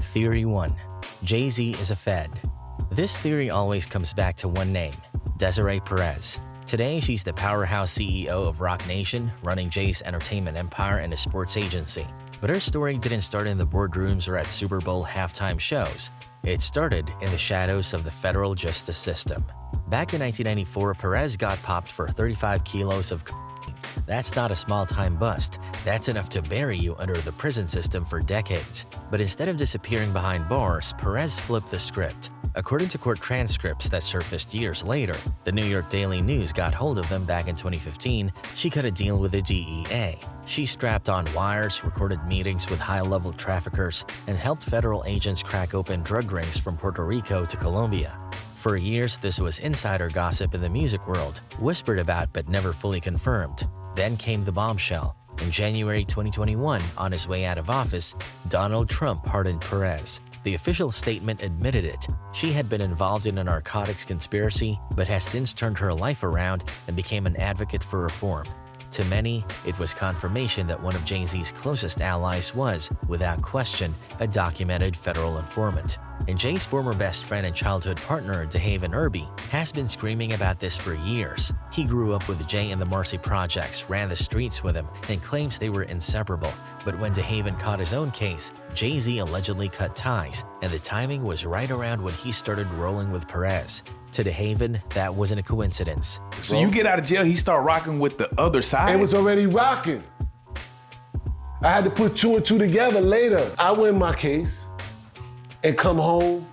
Theory 1. Jay-Z is a Fed. This theory always comes back to one name, Desiree Perez. Today, she's the powerhouse CEO of Roc Nation, running Jay's entertainment empire and a sports agency. But her story didn't start in the boardrooms or at Super Bowl halftime shows. It started in the shadows of the federal justice system. Back in 1994, Perez got popped for 35 kilos of cocaine. That's not a small-time bust. That's enough to bury you under the prison system for decades. But instead of disappearing behind bars, Perez flipped the script. According to court transcripts that surfaced years later, the New York Daily News got hold of them back in 2015, she cut a deal with the DEA. She strapped on wires, recorded meetings with high-level traffickers, and helped federal agents crack open drug rings from Puerto Rico to Colombia. For years, this was insider gossip in the music world, whispered about but never fully confirmed. Then came the bombshell. In January 2021, on his way out of office, Donald Trump pardoned Perez. The official statement admitted it. She had been involved in a narcotics conspiracy, but has since turned her life around and became an advocate for reform. To many, it was confirmation that one of Jay-Z's closest allies was, without question, a documented federal informant. And Jay's former best friend and childhood partner, DeHaven has been screaming about this for years. He grew up with Jay in the Marcy Projects, ran the streets with him, and claims they were inseparable. But when DeHaven caught his own case, Jay-Z allegedly cut ties, and the timing was right around when he started rolling with Perez. To DeHaven, that wasn't a coincidence. So you get out of jail, he start rocking with the other side? It was already rocking. I had to put two and two together later. I win my case and come home.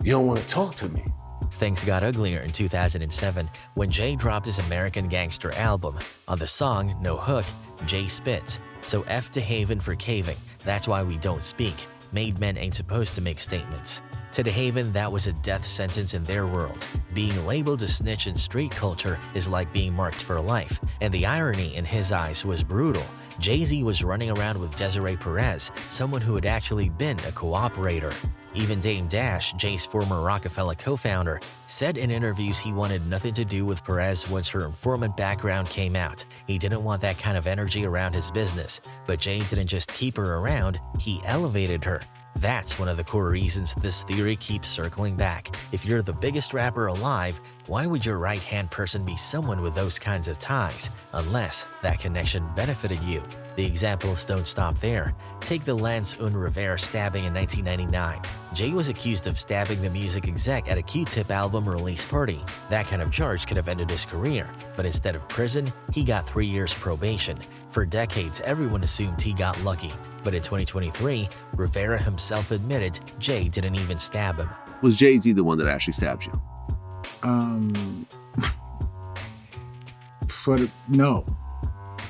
You don't want to talk to me. Things got uglier in 2007 when Jay dropped his American Gangster album. On the song, No Hook, Jay spits, "So F DeHaven for caving, that's why we don't speak. Made men ain't supposed to make statements." To DeHaven, that was a death sentence in their world. Being labeled a snitch in street culture is like being marked for life, and the irony in his eyes was brutal. Jay-Z was running around with Desiree Perez, someone who had actually been a cooperator. Even Dame Dash, Jay's former Rockefeller co-founder, said in interviews he wanted nothing to do with Perez once her informant background came out. He didn't want that kind of energy around his business. But Jay didn't just keep her around, he elevated her. That's one of the core reasons this theory keeps circling back. If you're the biggest rapper alive, why would your right-hand person be someone with those kinds of ties, unless that connection benefited you? The examples don't stop there. Take the Lance Rivera stabbing in 1999. Jay was accused of stabbing the music exec at a Q-Tip album release party. That kind of charge could have ended his career, but instead of prison, he got 3 years probation. For decades, everyone assumed he got lucky. But in 2023, Rivera himself admitted Jay didn't even stab him. Was Jay-Z the one that actually stabbed you? No.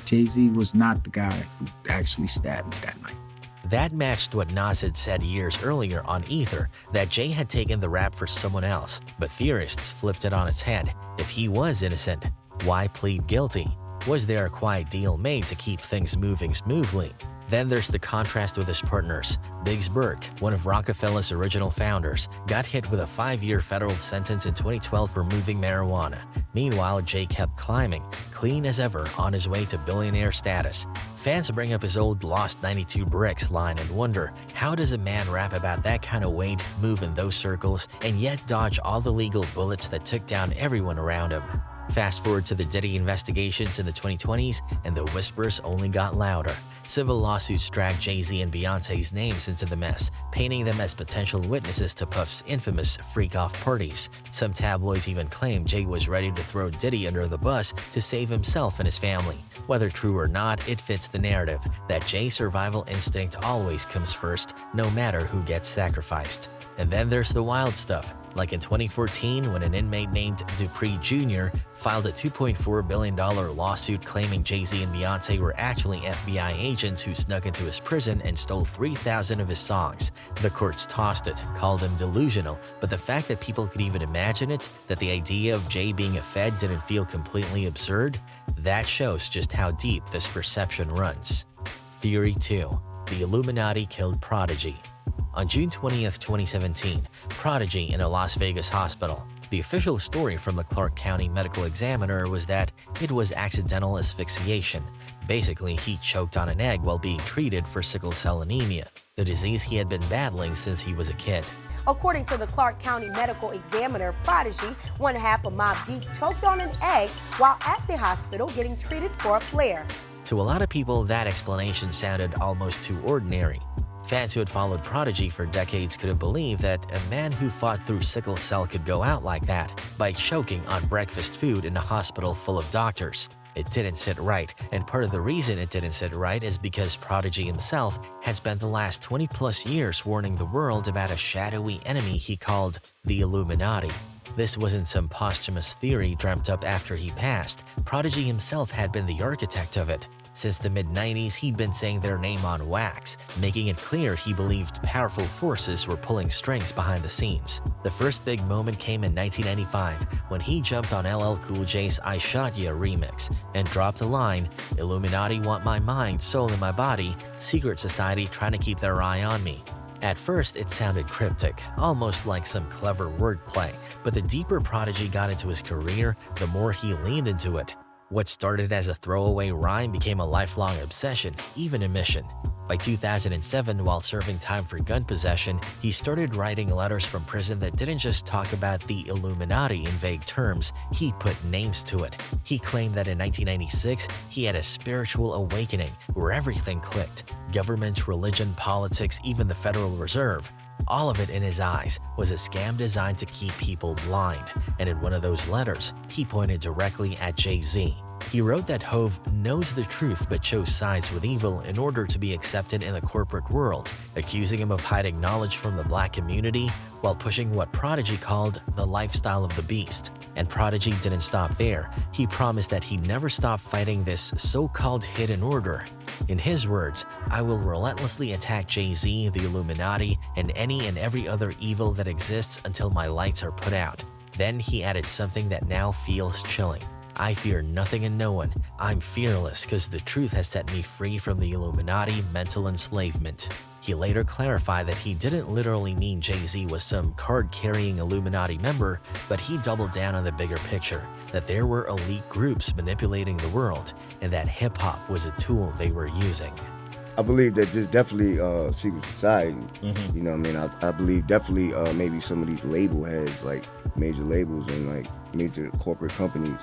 Jay-Z was not the guy who actually stabbed me that night. That matched what Nas had said years earlier on Ether, that Jay had taken the rap for someone else. But theorists flipped it on its head. If he was innocent, why plead guilty? Was there a quiet deal made to keep things moving smoothly? Then there's the contrast with his partners. Biggs Burke, one of Rockefeller's original founders, got hit with a 5-year federal sentence in 2012 for moving marijuana. Meanwhile, Jay kept climbing, clean as ever, on his way to billionaire status. Fans bring up his old Lost 92 Bricks line and wonder, how does a man rap about that kind of weight, move in those circles, and yet dodge all the legal bullets that took down everyone around him? Fast forward to the Diddy investigations in the 2020s, and the whispers only got louder. Civil lawsuits dragged Jay-Z and Beyonce's names into the mess, painting them as potential witnesses to Puff's infamous freak-off parties. Some tabloids even claimed Jay was ready to throw Diddy under the bus to save himself and his family. Whether true or not, it fits the narrative that Jay's survival instinct always comes first, no matter who gets sacrificed. And then there's the wild stuff. Like in 2014, when an inmate named Dupree Jr. filed a $2.4 billion lawsuit claiming Jay-Z and Beyonce were actually FBI agents who snuck into his prison and stole 3,000 of his songs. The courts tossed it, called him delusional, but the fact that people could even imagine it, that the idea of Jay being a Fed didn't feel completely absurd, that shows just how deep this perception runs. Theory 2. The Illuminati killed Prodigy. On June 20th, 2017, Prodigy in a Las Vegas hospital. The official story from the Clark County Medical Examiner was that it was accidental asphyxiation. Basically, he choked on an egg while being treated for sickle cell anemia, the disease he had been battling since he was a kid. According to the Clark County Medical Examiner, Prodigy, one half of Mobb Deep, choked on an egg while at the hospital getting treated for a flare. To a lot of people, that explanation sounded almost too ordinary. Fans who had followed Prodigy for decades couldn't believe that a man who fought through sickle cell could go out like that by choking on breakfast food in a hospital full of doctors. It didn't sit right, and part of the reason it didn't sit right is because Prodigy himself had spent the last 20+ years warning the world about a shadowy enemy he called the Illuminati. This wasn't some posthumous theory dreamt up after he passed. Prodigy himself had been the architect of it. Since the mid-90s, he'd been saying their name on wax, making it clear he believed powerful forces were pulling strings behind the scenes. The first big moment came in 1995 when he jumped on LL Cool J's I Shot Ya remix and dropped the line, "Illuminati want my mind, soul, and my body, secret society trying to keep their eye on me." At first, it sounded cryptic, almost like some clever wordplay, but the deeper Prodigy got into his career, the more he leaned into it. What started as a throwaway rhyme became a lifelong obsession, even a mission. By 2007, while serving time for gun possession, he started writing letters from prison that didn't just talk about the Illuminati in vague terms, he put names to it. He claimed that in 1996, he had a spiritual awakening where everything clicked: government, religion, politics, even the Federal Reserve. All of it, in his eyes, was a scam designed to keep people blind, and in one of those letters, he pointed directly at Jay-Z. He wrote that Hove knows the truth but chose sides with evil in order to be accepted in the corporate world, accusing him of hiding knowledge from the black community while pushing what Prodigy called the lifestyle of the beast. And Prodigy didn't stop there. He promised that he'd never stop fighting this so-called hidden order. In his words, "I will relentlessly attack Jay-Z, the Illuminati, and any and every other evil that exists until my lights are put out." Then he added something that now feels chilling. "I fear nothing and no one. I'm fearless because the truth has set me free from the Illuminati mental enslavement." He later clarified that he didn't literally mean Jay-Z was some card-carrying Illuminati member, but he doubled down on the bigger picture, that there were elite groups manipulating the world, and that hip-hop was a tool they were using. I believe that there's definitely secret society. You know what I mean? I believe definitely maybe some of these label heads, like major labels and like major corporate companies,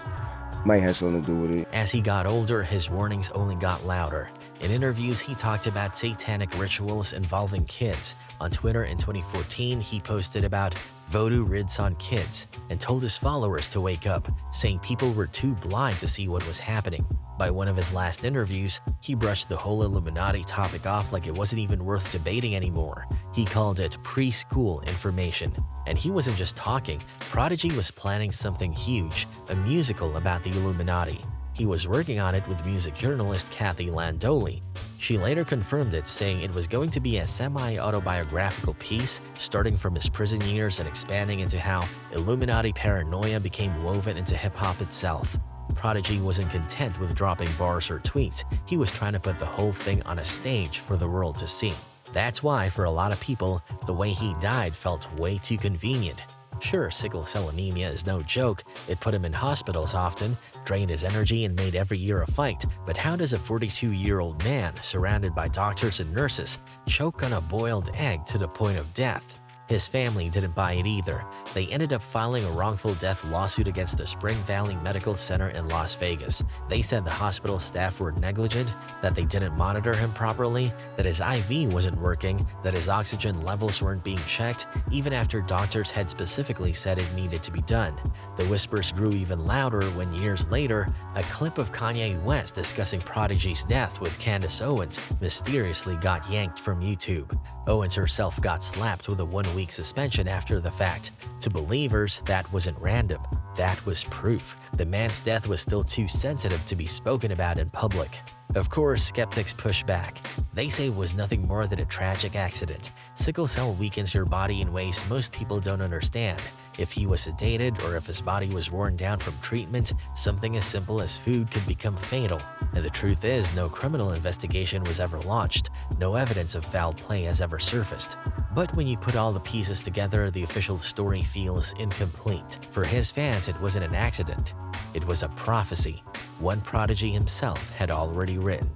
might have something to do with it. As he got older, his warnings only got louder. In interviews, he talked about satanic rituals involving kids. On Twitter in 2014, he posted about voodoo rids on kids and told his followers to wake up, saying people were too blind to see what was happening. By one of his last interviews, he brushed the whole Illuminati topic off like it wasn't even worth debating anymore. He called it preschool information. And he wasn't just talking. Prodigy was planning something huge, a musical about the Illuminati. He was working on it with music journalist Kathy Landoli. She later confirmed it, saying it was going to be a semi-autobiographical piece, starting from his prison years and expanding into how Illuminati paranoia became woven into hip-hop itself. Prodigy wasn't content with dropping bars or tweets. He was trying to put the whole thing on a stage for the world to see. That's why, for a lot of people, the way he died felt way too convenient. Sure, sickle cell anemia is no joke. It put him in hospitals often, drained his energy, and made every year a fight. But how does a 42-year-old man, surrounded by doctors and nurses, choke on a boiled egg to the point of death? His family didn't buy it either. They ended up filing a wrongful death lawsuit against the Spring Valley Medical Center in Las Vegas. They said the hospital staff were negligent, that they didn't monitor him properly, that his IV wasn't working, that his oxygen levels weren't being checked, even after doctors had specifically said it needed to be done. The whispers grew even louder when years later, a clip of Kanye West discussing Prodigy's death with Candace Owens mysteriously got yanked from YouTube. Owens herself got slapped with a one-week suspension after the fact. To believers, that wasn't random. That was proof. The man's death was still too sensitive to be spoken about in public. Of course, skeptics push back. They say it was nothing more than a tragic accident. Sickle cell weakens your body in ways most people don't understand. If he was sedated or if his body was worn down from treatment, something as simple as food could become fatal. And the truth is, no criminal investigation was ever launched. No evidence of foul play has ever surfaced. But when you put all the pieces together, the official story feels incomplete. For his fans, it wasn't an accident. It was a prophecy, one Prodigy himself had already written.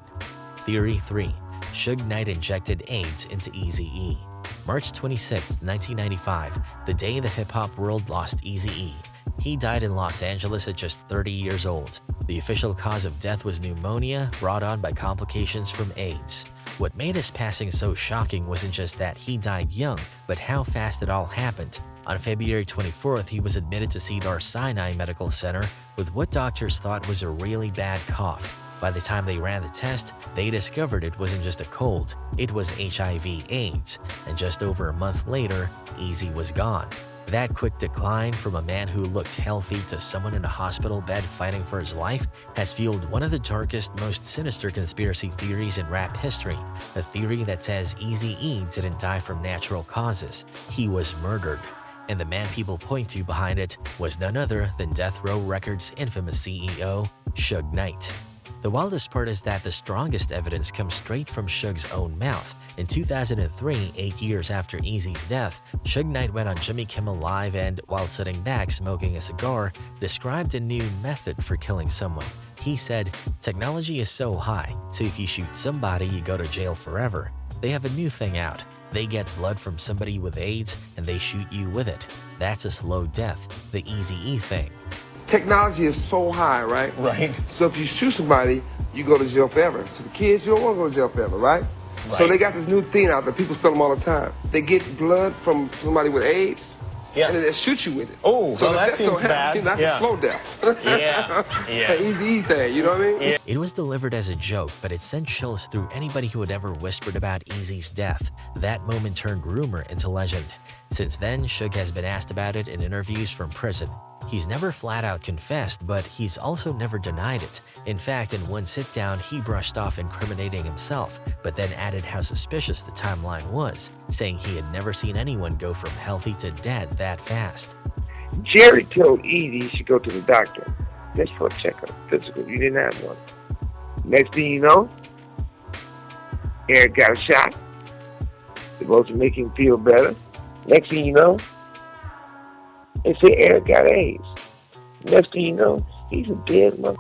Theory 3. Suge Knight injected AIDS into Eazy-E. March 26, 1995, the day the hip-hop world lost Eazy-E. He died in Los Angeles at just 30 years old. The official cause of death was pneumonia brought on by complications from AIDS. What made his passing so shocking wasn't just that he died young, but how fast it all happened. On February 24th, he was admitted to Cedars-Sinai Medical Center with what doctors thought was a really bad cough. By the time they ran the test, they discovered it wasn't just a cold, it was HIV/AIDS, and just over a month later, Eazy was gone. That quick decline from a man who looked healthy to someone in a hospital bed fighting for his life has fueled one of the darkest, most sinister conspiracy theories in rap history, a theory that says Eazy-E didn't die from natural causes, he was murdered. And the man people point to behind it was none other than Death Row Records' infamous CEO, Suge Knight. The wildest part is that the strongest evidence comes straight from Suge's own mouth. In 2003, 8 years after Eazy's death, Suge Knight went on Jimmy Kimmel Live and, while sitting back smoking a cigar, described a new method for killing someone. He said, "Technology is so high, so if you shoot somebody, you go to jail forever. They have a new thing out. They get blood from somebody with AIDS and they shoot you with it. That's a slow death, the Eazy-E thing." Technology is so high, right? Right. So if you shoot somebody, you go to jail forever. To the kids, you don't want to go to jail forever, right? So they got this new thing out there. People sell them all the time. They get blood from somebody with AIDS, and then they shoot you with it. Oh, so well, that seems bad. That's a slow death. Yeah. An Eazy-E thing, you know what I mean? Yeah. It was delivered as a joke, but it sent chills through anybody who had ever whispered about Eazy's death. That moment turned rumor into legend. Since then, Suge has been asked about it in interviews from prison. He's never flat-out confessed, but he's also never denied it. In fact, in one sit-down, he brushed off incriminating himself, but then added how suspicious the timeline was, saying he had never seen anyone go from healthy to dead that fast. Jerry told Eazy he should go to the doctor just for a checkup, physical. You didn't have one. Next thing you know, Eric got a shot. Supposed to make him feel better. Next thing you know, they say Eric got AIDS. Next thing you know, he's a dead mother.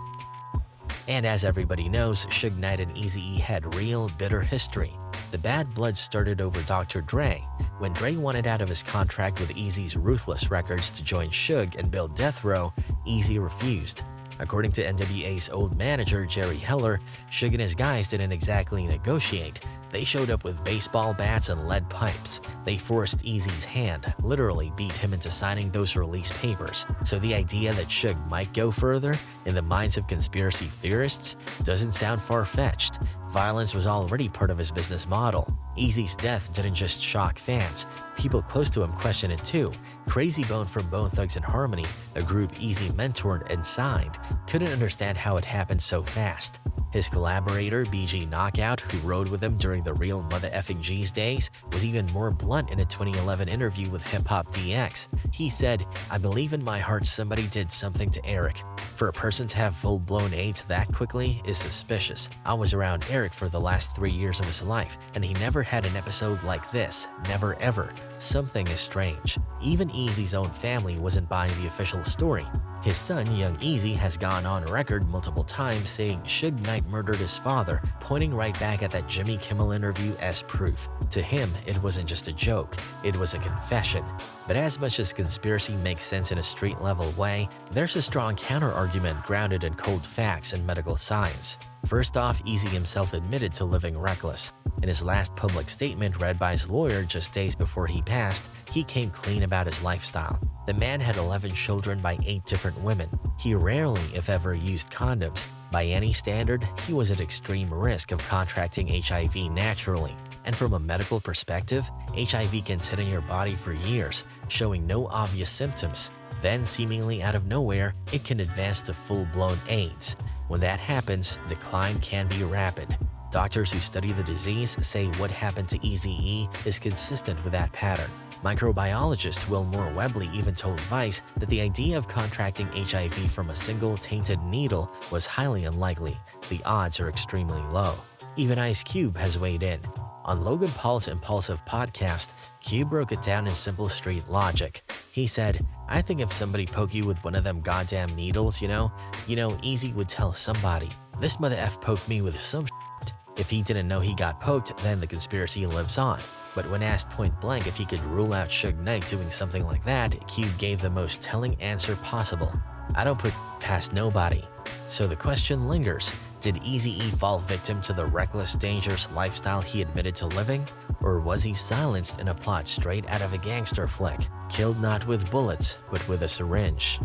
And as everybody knows, Suge Knight and Eazy-E had real, bitter history. The bad blood started over Dr. Dre. When Dre wanted out of his contract with Eazy's Ruthless Records to join Suge and build Death Row, Eazy refused. According to NWA's old manager, Jerry Heller, Suge and his guys didn't exactly negotiate. They showed up with baseball bats and lead pipes. They forced Eazy's hand, literally beat him into signing those release papers. So the idea that Suge might go further, in the minds of conspiracy theorists, doesn't sound far-fetched. Violence was already part of his business model. Eazy's death didn't just shock fans. People close to him questioned it too. Crazy Bone from Bone Thugs and Harmony, a group Eazy mentored and signed, couldn't understand how it happened so fast. His collaborator, BG Knockout, who rode with him during the real Mother Effing G's days, was even more blunt in a 2011 interview with Hip Hop DX. He said, "I believe in my heart somebody did something to Eric. For a person to have full-blown AIDS that quickly is suspicious. I was around Eric for the last 3 years of his life, and he never had an episode like this. Never ever. Something is strange." Even Eazy's own family wasn't buying the official story. His son, Young Eazy, has gone on record multiple times saying Suge Knight murdered his father, pointing right back at that Jimmy Kimmel interview as proof. To him, it wasn't just a joke, it was a confession. But as much as conspiracy makes sense in a street-level way, there's a strong counter-argument grounded in cold facts and medical science. First off, Eazy himself admitted to living reckless. In his last public statement read by his lawyer just days before he passed, he came clean about his lifestyle. The man had 11 children by 8 different women. He rarely, if ever, used condoms. By any standard, he was at extreme risk of contracting HIV naturally. And from a medical perspective, HIV can sit in your body for years, showing no obvious symptoms. Then, seemingly out of nowhere, it can advance to full-blown AIDS. When that happens, decline can be rapid. Doctors who study the disease say what happened to Eazy-E is consistent with that pattern. Microbiologist Wilmore Webley even told Vice that the idea of contracting HIV from a single tainted needle was highly unlikely. The odds are extremely low. Even Ice Cube has weighed in. On Logan Paul's Impulsive podcast, Cube broke it down in simple street logic. He said, "I think if somebody poke you with one of them goddamn needles, you know, Eazy would tell somebody, this mother F poked me with some shit. If he didn't know he got poked, then the conspiracy lives on." But when asked point blank if he could rule out Suge Knight doing something like that, Cube gave the most telling answer possible. "I don't put past nobody." So the question lingers, did Eazy-E fall victim to the reckless, dangerous lifestyle he admitted to living? Or was he silenced in a plot straight out of a gangster flick, killed not with bullets, but with a syringe?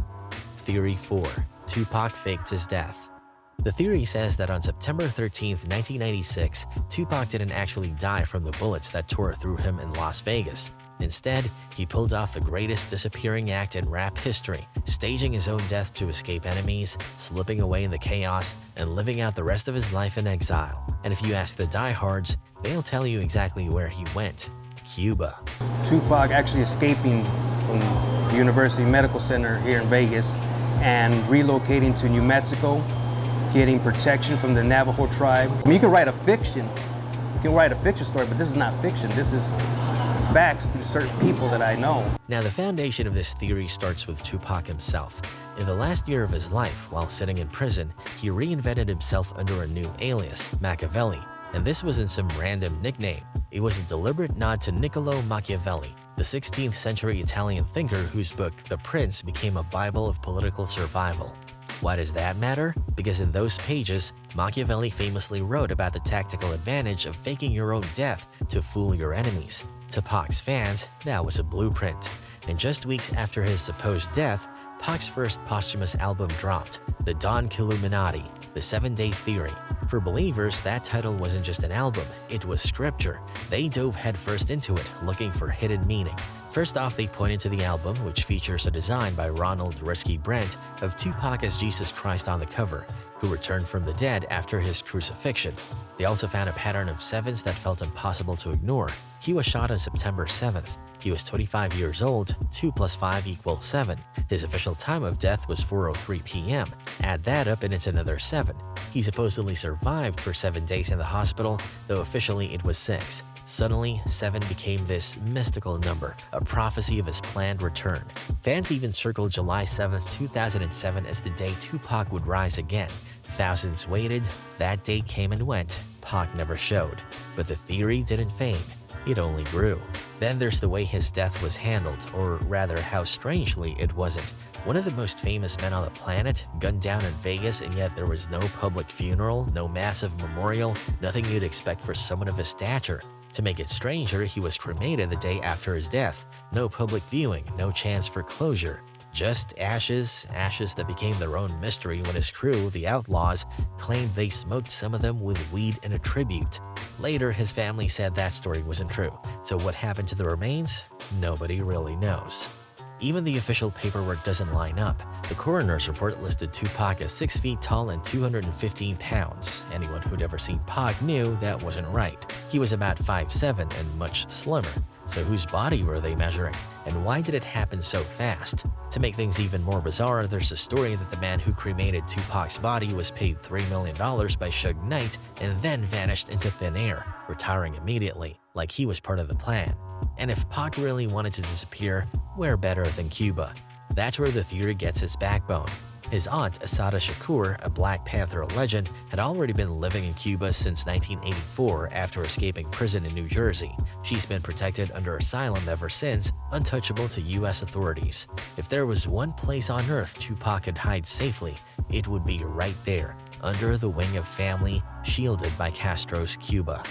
Theory 4. Tupac faked his death. The theory says that on September 13, 1996, Tupac didn't actually die from the bullets that tore through him in Las Vegas. Instead, he pulled off the greatest disappearing act in rap history, staging his own death to escape enemies, slipping away in the chaos, and living out the rest of his life in exile. And if you ask the diehards, they'll tell you exactly where he went: Cuba. Tupac actually escaping from the University Medical Center here in Vegas and relocating to New Mexico, getting protection from the Navajo tribe. I mean, you can write a fiction. You can write a fiction story, but this is not fiction. This is facts through certain people that I know. Now, the foundation of this theory starts with Tupac himself. In the last year of his life, while sitting in prison, he reinvented himself under a new alias, Machiavelli, and this wasn't some random nickname. It was a deliberate nod to Niccolo Machiavelli, the 16th century Italian thinker whose book, The Prince, became a Bible of political survival. Why does that matter? Because in those pages, Machiavelli famously wrote about the tactical advantage of faking your own death to fool your enemies. To Pac's fans, that was a blueprint. And just weeks after his supposed death, Pac's first posthumous album dropped, The Illuminati, The 7-Day Theory. For believers, that title wasn't just an album, it was scripture. They dove headfirst into it, looking for hidden meaning. First off, they pointed to the album, which features a design by Ronald Risky Brent of Tupac as Jesus Christ on the cover, who returned from the dead after his crucifixion. They also found a pattern of sevens that felt impossible to ignore. He was shot on September 7th. He was 25 years old. 2 + 5 = 7. His official time of death was 4:03 p.m. Add that up and it's another 7. He supposedly survived for 7 days in the hospital, though officially it was 6. Suddenly, 7 became this mystical number, a prophecy of his planned return. Fans even circled July 7, 2007 as the day Tupac would rise again. Thousands waited, that date came and went, Pac never showed. But the theory didn't fade, it only grew. Then there's the way his death was handled, or rather how strangely it wasn't. One of the most famous men on the planet, gunned down in Vegas, and yet there was no public funeral, no massive memorial, nothing you'd expect for someone of his stature. To make it stranger, he was cremated the day after his death. No public viewing, no chance for closure. Just ashes that became their own mystery when his crew, the Outlaws, claimed they smoked some of them with weed in a tribute. Later, his family said that story wasn't true, so what happened to the remains? Nobody really knows. Even the official paperwork doesn't line up. The coroner's report listed Tupac as 6 feet tall and 215 pounds. Anyone who'd ever seen Pac knew that wasn't right. He was about 5'7" and much slimmer. So whose body were they measuring? And why did it happen so fast? To make things even more bizarre, there's a story that the man who cremated Tupac's body was paid $3 million by Suge Knight and then vanished into thin air, retiring immediately, like he was part of the plan. And if Pac really wanted to disappear, where better than Cuba? That's where the theory gets its backbone. His aunt, Assata Shakur, a Black Panther legend, had already been living in Cuba since 1984 after escaping prison in New Jersey. She's been protected under asylum ever since, untouchable to US authorities. If there was one place on earth Tupac could hide safely, it would be right there, under the wing of family, shielded by Castro's Cuba.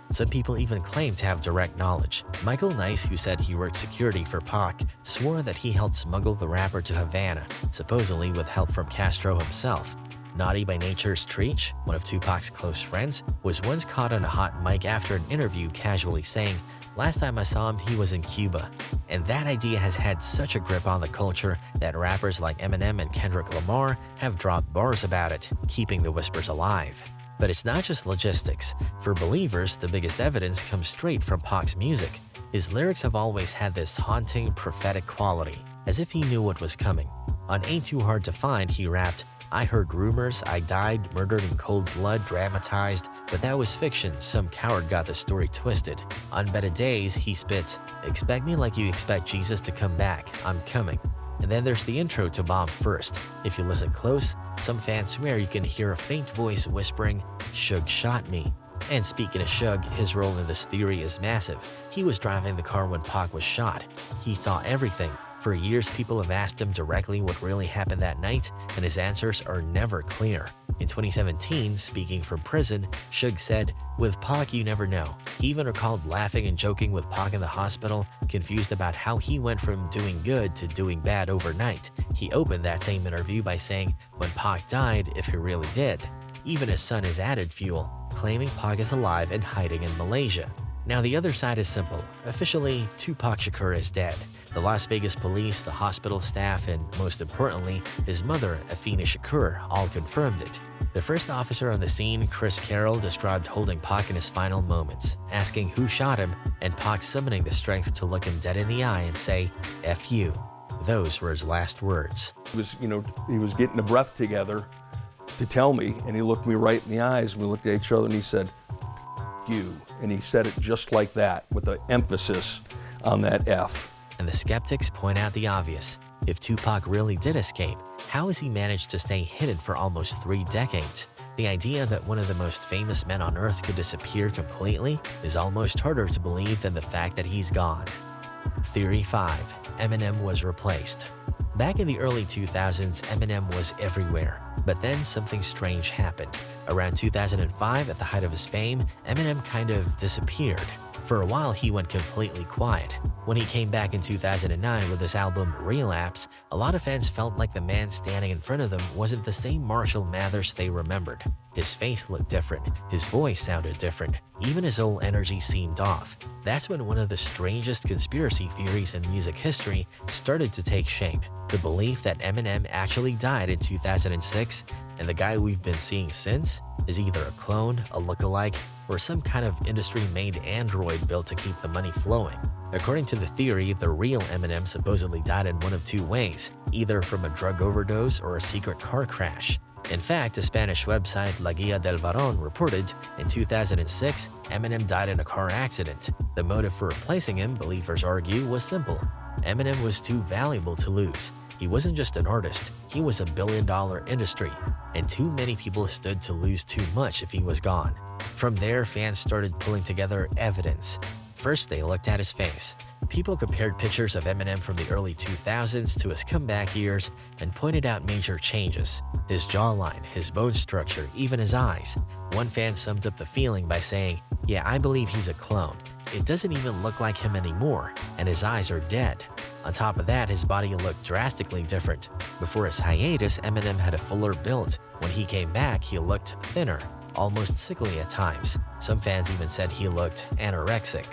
Some people even claim to have direct knowledge. Michael Nice, who said he worked security for Pac, swore that he helped smuggle the rapper to Havana, supposedly with help from Castro himself. Naughty by Nature's Treach, one of Tupac's close friends, was once caught on a hot mic after an interview casually saying, "Last time I saw him, he was in Cuba." And that idea has had such a grip on the culture that rappers like Eminem and Kendrick Lamar have dropped bars about it, keeping the whispers alive. But it's not just logistics. For believers, the biggest evidence comes straight from Pac's music. His lyrics have always had this haunting, prophetic quality, as if he knew what was coming. On Ain't Too Hard to Find, he rapped, "I heard rumors, I died, murdered in cold blood, dramatized, but that was fiction, some coward got the story twisted." On Better Days, he spits, "Expect me like you expect Jesus to come back, I'm coming." And then there's the intro to Bomb First. If you listen close, some fans swear you can hear a faint voice whispering, "Suge shot me." And speaking of Suge, his role in this theory is massive. He was driving the car when Pac was shot. He saw everything. For years, people have asked him directly what really happened that night, and his answers are never clear. In 2017, speaking from prison, Suge said, "With Pac, you never know." He even recalled laughing and joking with Pac in the hospital, confused about how he went from doing good to doing bad overnight. He opened that same interview by saying, when Pac died, if he really did. Even his son is added fuel, claiming Pac is alive and hiding in Malaysia. Now the other side is simple. Officially, Tupac Shakur is dead. The Las Vegas police, the hospital staff, and most importantly, his mother, Afeni Shakur, all confirmed it. The first officer on the scene, Chris Carroll, described holding Pac in his final moments, asking who shot him, and Pac summoning the strength to look him dead in the eye and say, "F you." Those were his last words. He was getting the breath together to tell me, and he looked me right in the eyes, and we looked at each other, and he said, "F you." And he said it just like that, with the emphasis on that F. And the skeptics point out the obvious. If Tupac really did escape, how has he managed to stay hidden for almost 3 decades? The idea that one of the most famous men on earth could disappear completely is almost harder to believe than the fact that he's gone. Theory 5. Eminem was replaced. Back in the early 2000s, Eminem was everywhere. But then something strange happened. Around 2005, at the height of his fame, Eminem kind of disappeared. For a while, he went completely quiet. When he came back in 2009 with his album Relapse, a lot of fans felt like the man standing in front of them wasn't the same Marshall Mathers they remembered. His face looked different, his voice sounded different, even his whole energy seemed off. That's when one of the strangest conspiracy theories in music history started to take shape. The belief that Eminem actually died in 2006, and the guy we've been seeing since is either a clone, a lookalike, or some kind of industry-made android built to keep the money flowing. According to the theory, the real Eminem supposedly died in one of 2 ways, either from a drug overdose or a secret car crash. In fact, a Spanish website, La Guía del Varón, reported in 2006, Eminem died in a car accident. The motive for replacing him, believers argue, was simple. Eminem was too valuable to lose. He wasn't just an artist, he was a billion-dollar industry, and too many people stood to lose too much if he was gone. From there, fans started pulling together evidence. First, they looked at his face. People compared pictures of Eminem from the early 2000s to his comeback years and pointed out major changes. His jawline, his bone structure, even his eyes. One fan summed up the feeling by saying, "Yeah, I believe he's a clone. It doesn't even look like him anymore, and his eyes are dead." On top of that, his body looked drastically different. Before his hiatus, Eminem had a fuller build. When he came back, he looked thinner, almost sickly at times. Some fans even said he looked anorexic.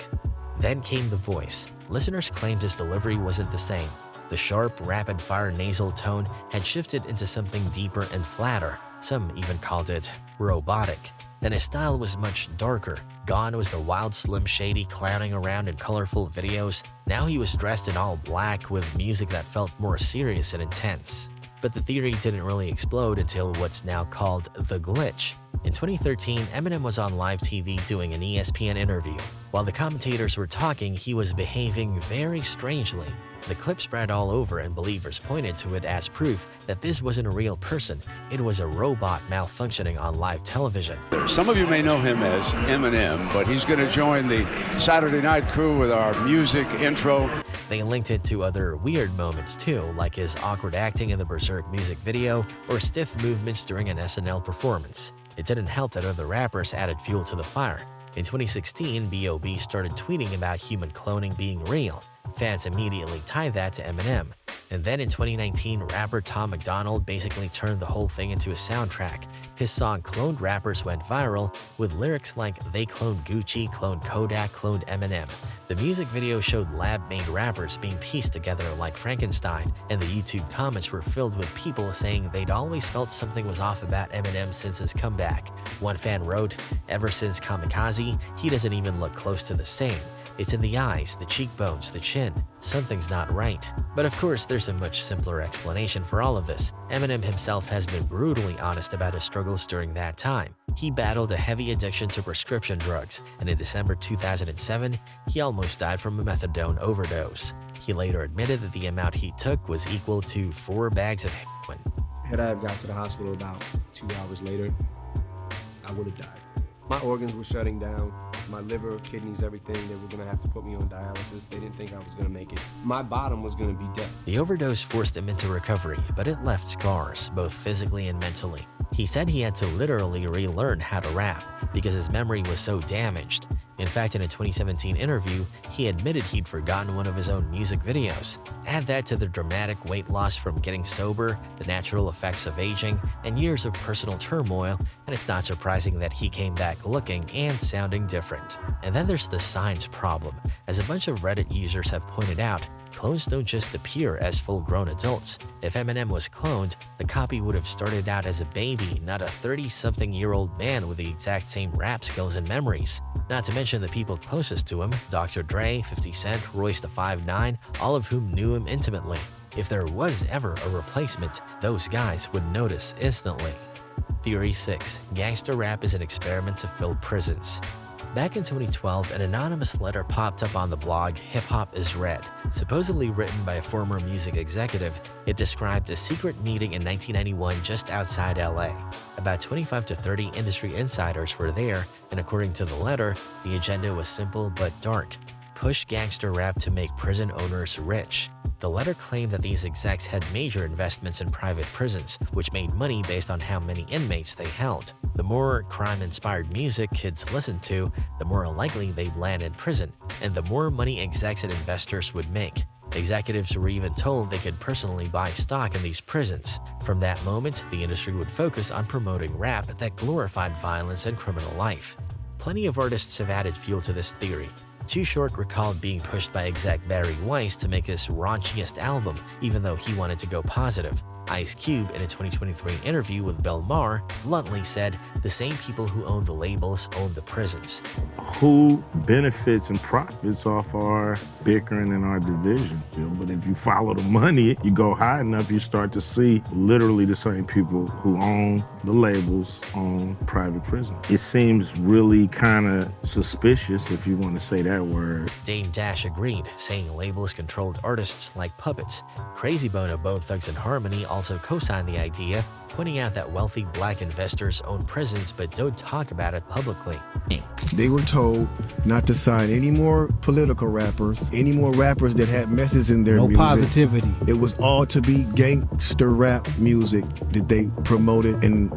Then came the voice. Listeners claimed his delivery wasn't the same. The sharp, rapid-fire nasal tone had shifted into something deeper and flatter. Some even called it robotic. Then his style was much darker. Gone was the wild Slim Shady clowning around in colorful videos. Now he was dressed in all black with music that felt more serious and intense. But the theory didn't really explode until what's now called the glitch. In 2013, Eminem was on live TV doing an ESPN interview. While the commentators were talking, he was behaving very strangely. The clip spread all over and believers pointed to it as proof that this wasn't a real person, it was a robot malfunctioning on live television. Some of you may know him as Eminem, but he's going to join the Saturday Night crew with our music intro. They linked it to other weird moments too, like his awkward acting in the Berserk music video or stiff movements during an SNL performance. It didn't help that other rappers added fuel to the fire. In 2016, B.O.B. started tweeting about human cloning being real. Fans immediately tied that to Eminem. And then in 2019, rapper Tom MacDonald basically turned the whole thing into a soundtrack. His song Cloned Rappers went viral, with lyrics like "They cloned Gucci, cloned Kodak, cloned Eminem." The music video showed lab-made rappers being pieced together like Frankenstein, and the YouTube comments were filled with people saying they'd always felt something was off about Eminem since his comeback. One fan wrote, "Ever since Kamikaze, he doesn't even look close to the same. It's in the eyes, the cheekbones, the chin. Something's not right. But of course, there's a much simpler explanation for all of this. Eminem himself has been brutally honest about his struggles during that time. He battled a heavy addiction to prescription drugs, and in December 2007, he almost died from a methadone overdose. He later admitted that the amount he took was equal to 4 bags of heroin. Had I got to the hospital about 2 hours later, I would have died. My organs were shutting down. My liver, kidneys, everything. They were gonna have to put me on dialysis. They didn't think I was gonna make it. My bottom was gonna be death. The overdose forced him into recovery, but it left scars, both physically and mentally. He said he had to literally relearn how to rap because his memory was so damaged. In fact, in a 2017 interview, he admitted he'd forgotten one of his own music videos. Add that to the dramatic weight loss from getting sober, the natural effects of aging, and years of personal turmoil, and it's not surprising that he came back looking and sounding different. And then there's the signs problem. As a bunch of Reddit users have pointed out, clones don't just appear as full-grown adults. If Eminem was cloned, the copy would have started out as a baby, not a 30-something-year-old man with the exact same rap skills and memories. Not to mention the people closest to him, Dr. Dre, 50 Cent, Royce the 5'9", all of whom knew him intimately. If there was ever a replacement, those guys would notice instantly. Theory 6. Gangsta rap is an experiment to fill prisons. Back in 2012, an anonymous letter popped up on the blog Hip Hop is Red. Supposedly written by a former music executive, it described a secret meeting in 1991 just outside LA. About 25 to 30 industry insiders were there, and according to the letter, the agenda was simple but dark. Push gangster rap to make prison owners rich. The letter claimed that these execs had major investments in private prisons, which made money based on how many inmates they held. The more crime-inspired music kids listened to, the more likely they'd land in prison, and the more money execs and investors would make. Executives were even told they could personally buy stock in these prisons. From that moment, the industry would focus on promoting rap that glorified violence and criminal life. Plenty of artists have added fuel to this theory. Too Short recalled being pushed by exec Barry Weiss to make his raunchiest album, even though he wanted to go positive. Ice Cube, in a 2023 interview with Bill Maher, bluntly said, "The same people who own the labels own the prisons." Who benefits and profits off our bickering and our division? But if you follow the money, you go high enough, you start to see literally the same people who own the labels own private prison. It seems really kind of suspicious, if you want to say that word. Dame Dash agreed, saying labels controlled artists like puppets. Crazy Bone of Bone Thugs and Harmony also co-signed the idea, pointing out that wealthy black investors own prisons but don't talk about it publicly. They were told not to sign any more political rappers, any more rappers that had messages in their music. No positivity. It was all to be gangster rap music that they promoted and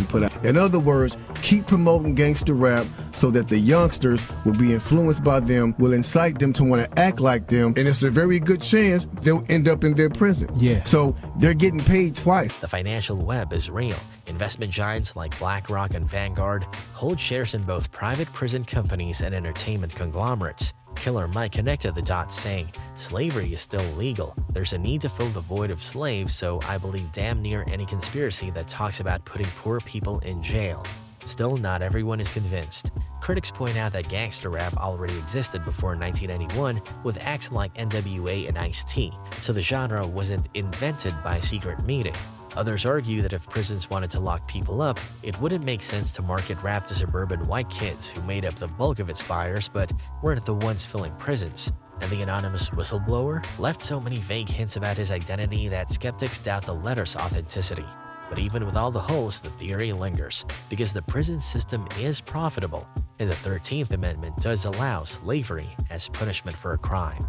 put out. In other words, keep promoting gangster rap so that the youngsters will be influenced by them, will incite them to want to act like them, and it's a very good chance they'll end up in their prison. Yeah. So they're getting paid twice. The financial web is real. Investment giants like BlackRock and Vanguard hold shares in both private prison companies and entertainment conglomerates. Killer Mike connected the dots, saying, "Slavery is still legal. There's a need to fill the void of slaves, so I believe damn near any conspiracy that talks about putting poor people in jail." Still, not everyone is convinced. Critics point out that gangster rap already existed before 1991 with acts like NWA and Ice-T, so the genre wasn't invented by a secret meeting. Others argue that if prisons wanted to lock people up, it wouldn't make sense to market rap to suburban white kids who made up the bulk of its buyers but weren't the ones filling prisons. And the anonymous whistleblower left so many vague hints about his identity that skeptics doubt the letter's authenticity. But even with all the holes, the theory lingers, because the prison system is profitable, and the 13th Amendment does allow slavery as punishment for a crime.